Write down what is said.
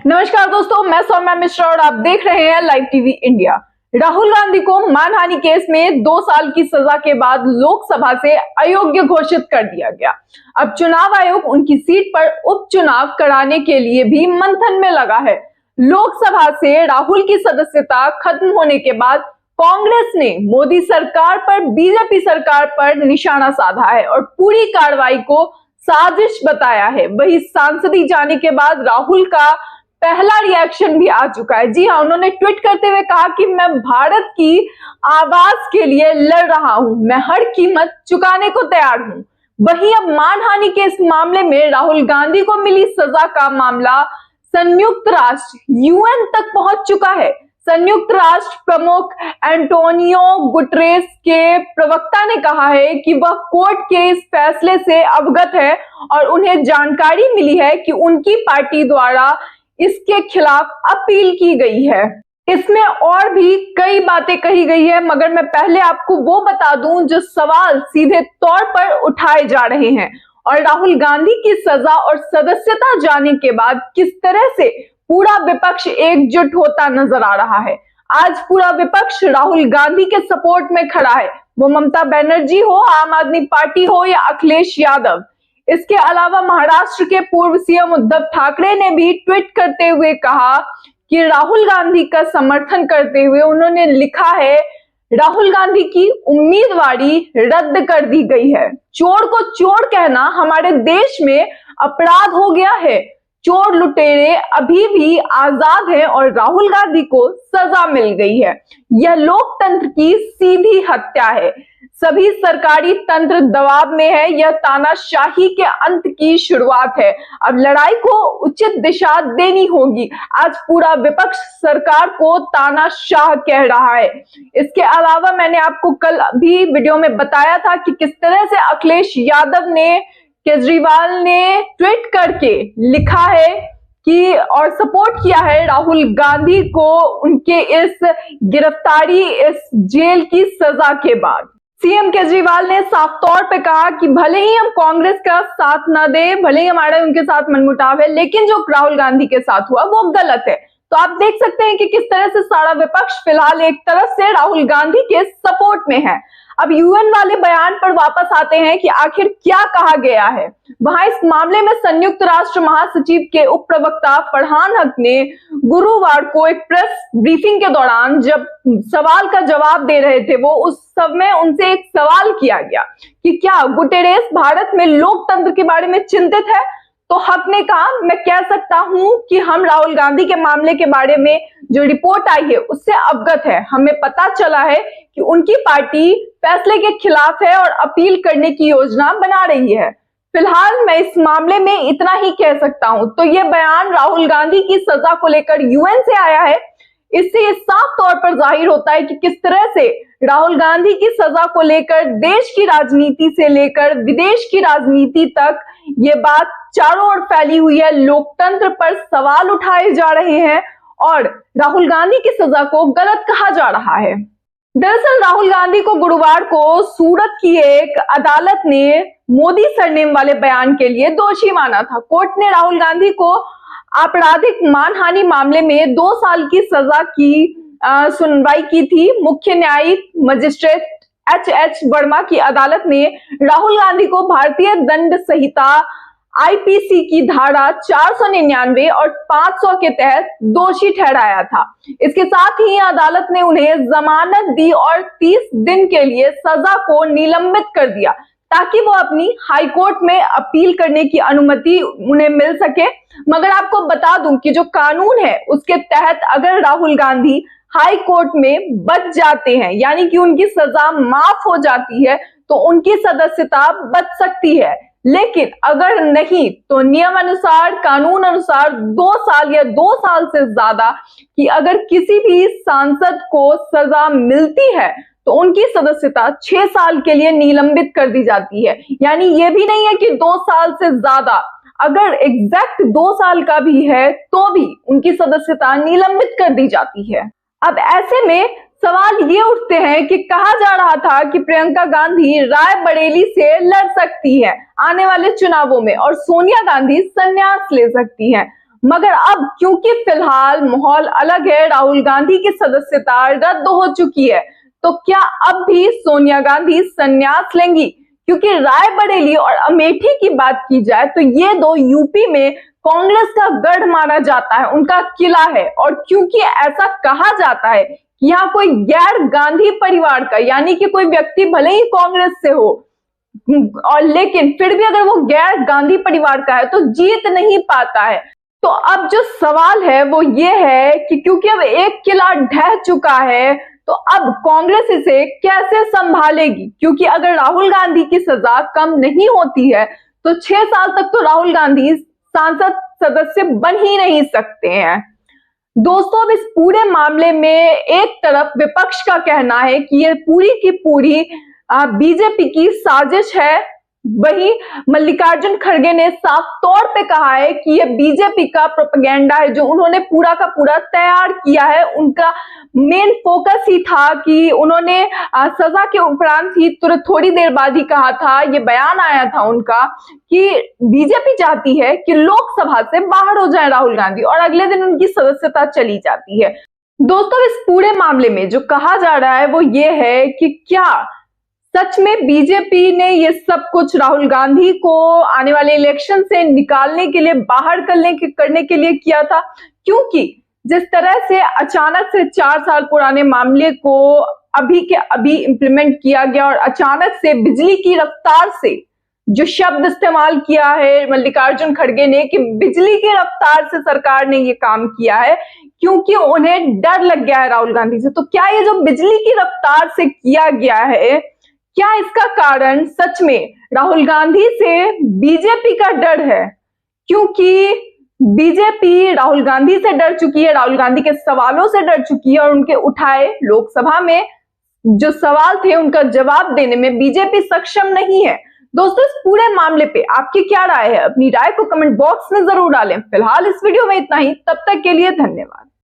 नमस्कार दोस्तों, मैं सौम्या मिश्रा और आप देख रहे हैं live TV India. Rahul Gandhi को मानहानि केस में 2 साल की सजा के बाद लोकसभा से अयोग्य घोषित कर दिया गया। अब चुनाव आयोग उनकी सीट पर उपचुनाव कराने के लिए भी मंथन में लगा है। लोकसभा से राहुल की सदस्यता खत्म होने के बाद कांग्रेस ने मोदी सरकार पर, बीजेपी सरकार पर निशाना साधा है और पूरी कार्रवाई को साजिश बताया है। वही सांसदी जाने के बाद राहुल का पहला रिएक्शन भी आ चुका है। जी हाँ, उन्होंने ट्वीट करते हुए कहा कि मैं भारत की आवाज के लिए लड़ रहा हूं, मैं हर कीमत चुकाने को तैयार हूं। वहीं अब मानहानि के इस मामले में राहुल गांधी को मिली सजा का मामला संयुक्त राष्ट्र यूएन तक पहुंच चुका है। संयुक्त राष्ट्र प्रमुख एंटोनियो गुटरेस के प्रवक्ता ने कहा है कि वह कोर्ट के इस फैसले से अवगत है और उन्हें जानकारी मिली है कि उनकी पार्टी द्वारा इसके खिलाफ अपील की गई है। इसमें और भी कई बातें कही गई है, मगर मैं पहले आपको वो बता दूं जो सवाल सीधे तौर पर उठाए जा रहे हैं और राहुल गांधी की सजा और सदस्यता जाने के बाद किस तरह से पूरा विपक्ष एकजुट होता नजर आ रहा है। आज पूरा विपक्ष राहुल गांधी के सपोर्ट में खड़ा है, वो ममता बनर्जी हो, आम आदमी पार्टी हो या अखिलेश यादव। इसके अलावा महाराष्ट्र के पूर्व सीएम उद्धव ठाकरे ने भी ट्वीट करते हुए कहा कि राहुल गांधी का समर्थन करते हुए उन्होंने लिखा है, राहुल गांधी की उम्मीदवारी रद्द कर दी गई है। चोर को चोर कहना हमारे देश में अपराध हो गया है। चोर लुटेरे अभी भी आजाद हैं और राहुल गांधी को सजा मिल गई है। यह लोकतंत्र की सीधी हत्या है। सभी सरकारी तंत्र दबाव में है। यह तानाशाही के अंत की शुरुआत है। अब लड़ाई को उचित दिशा देनी होगी। आज पूरा विपक्ष सरकार को तानाशाह कह रहा है। इसके अलावा मैंने आपको कल भी वीडियो में बताया था कि किस तरह से अखिलेश यादव ने, केजरीवाल ने ट्वीट करके लिखा है कि और सपोर्ट किया है राहुल गांधी को उनके इस गिरफ्तारी, इस जेल की सजा के बाद। सीएम केजरीवाल ने साफ तौर पे कहा कि भले ही हम कांग्रेस का साथ न दे, भले ही हमारा उनके साथ मनमुटाव है, लेकिन जो राहुल गांधी के साथ हुआ वो गलत है। तो आप देख सकते हैं कि किस तरह से सारा विपक्ष फिलहाल एक तरफ से राहुल गांधी के सपोर्ट में है। अब यूएन वाले बयान पर वापस आते हैं कि आखिर क्या कहा गया है। वहां इस मामले में संयुक्त राष्ट्र महासचिव के उप प्रवक्ता फरहान हक ने गुरुवार को एक प्रेस ब्रीफिंग के दौरान जब सवाल का जवाब दे रहे थे, वो उस समय उनसे एक सवाल किया गया कि क्या गुटेरेस भारत में लोकतंत्र के बारे में चिंतित है। तो हक ने कहा, मैं कह सकता हूं कि हम राहुल गांधी के मामले के बारे में जो रिपोर्ट आई है उससे अवगत है। हमें पता चला है कि उनकी पार्टी फैसले के खिलाफ है और अपील करने की योजना बना रही है। फिलहाल मैं इस मामले में इतना ही कह सकता हूं। तो यह बयान राहुल गांधी की सजा को लेकर यूएन से आया है। इससे साफ तौर पर जाहिर होता है कि किस तरह से राहुल गांधी की सजा को लेकर देश की राजनीति से लेकर विदेश की राजनीति तक ये बात चारों ओर फैली हुई है। लोकतंत्र पर सवाल उठाए जा रहे हैं और राहुल गांधी की सजा को गलत कहा जा रहा है। दरअसल राहुल गांधी को गुरुवार को सूरत की एक अदालत ने मोदी सरनेम वाले बयान के लिए दोषी माना था। कोर्ट ने राहुल गांधी को आपराधिक मानहानि मामले में 2 साल की सजा की सुनवाई की थी। मुख्य न्यायिक मजिस्ट्रेट एच वर्मा की अदालत ने राहुल गांधी को भारतीय दंड संहिता आईपीसी की धारा 499 और 500 के तहत दोषी ठहराया था। इसके साथ ही अदालत ने उन्हें जमानत दी और 30 दिन के लिए सजा को निलंबित कर दिया ताकि वो अपनी हाई कोर्ट में अपील करने की अनुमति उन्हें मिल सके। मगर आपको बता दूं कि जो कानून है उसके तहत अगर राहुल गांधी हाई कोर्ट में बच जाते हैं, यानी कि उनकी सजा माफ हो जाती है, तो उनकी सदस्यता बच सकती है। लेकिन अगर नहीं तो नियम अनुसार, कानून अनुसार 2 साल या 2 साल से ज्यादा कि अगर किसी भी सांसद को सजा मिलती है तो उनकी सदस्यता 6 साल के लिए निलंबित कर दी जाती है। यानी ये भी नहीं है कि 2 साल से ज्यादा, अगर एग्जैक्ट 2 साल का भी है तो भी उनकी सदस्यता निलंबित कर दी जाती है। अब ऐसे में सवाल ये उठते हैं कि कहा जा रहा था कि प्रियंका गांधी रायबरेली से लड़ सकती है आने वाले चुनावों में और सोनिया गांधी संन्यास ले सकती हैं। मगर अब क्योंकि फिलहाल माहौल अलग है, राहुल गांधी की सदस्यता रद्द हो चुकी है, तो क्या अब भी सोनिया गांधी संन्यास लेंगी? क्योंकि रायबरेली और अमेठी की बात की जाए तो ये दो यूपी में कांग्रेस का गढ़ माना जाता है, उनका किला है। और क्योंकि ऐसा कहा जाता है कि यहाँ कोई गैर गांधी परिवार का, यानी कि कोई व्यक्ति भले ही कांग्रेस से हो और लेकिन फिर भी अगर वो गैर गांधी परिवार का है तो जीत नहीं पाता है। तो अब जो सवाल है वो ये है कि क्योंकि अब एक किला ढह चुका है तो अब कांग्रेस इसे कैसे संभालेगी? क्योंकि अगर राहुल गांधी की सजा कम नहीं होती है तो 6 साल तक तो राहुल गांधी सांसद सदस्य बन ही नहीं सकते हैं। दोस्तों, अब इस पूरे मामले में एक तरफ विपक्ष का कहना है कि ये पूरी की पूरी बीजेपी की साजिश है, वही मल्लिकार्जुन खड़गे ने साफ तौर पे कहा है कि ये बीजेपी का प्रोपेगेंडा है जो उन्होंने पूरा का पूरा तैयार किया है। उनका मेन फोकस ही था कि उन्होंने सजा के उपरांत ही तुरंत थोड़ी देर बाद ही कहा था, ये बयान आया था उनका कि बीजेपी चाहती है कि लोकसभा से बाहर हो जाए राहुल गांधी और अगले दिन उनकी सदस्यता चली जाती है। दोस्तों, इस पूरे मामले में जो कहा जा रहा है वो ये है कि क्या सच में बीजेपी ने ये सब कुछ राहुल गांधी को आने वाले इलेक्शन से निकालने के लिए, बाहर करने के लिए किया था? क्योंकि जिस तरह से अचानक से 4 साल पुराने मामले को अभी के अभी इंप्लीमेंट किया गया और अचानक से बिजली की रफ्तार से जो शब्द इस्तेमाल किया है मल्लिकार्जुन खड़गे ने कि बिजली की रफ्तार से सरकार ने ये काम किया है क्योंकि उन्हें डर लग गया है राहुल गांधी से। तो क्या ये जो बिजली की रफ्तार से किया गया है, क्या इसका कारण सच में राहुल गांधी से बीजेपी का डर है? क्योंकि बीजेपी राहुल गांधी से डर चुकी है, राहुल गांधी के सवालों से डर चुकी है और उनके उठाए लोकसभा में जो सवाल थे उनका जवाब देने में बीजेपी सक्षम नहीं है। दोस्तों, इस पूरे मामले पे आपकी क्या राय है? अपनी राय को कमेंट बॉक्स में जरूर डालें। फिलहाल इस वीडियो में इतना ही, तब तक के लिए धन्यवाद।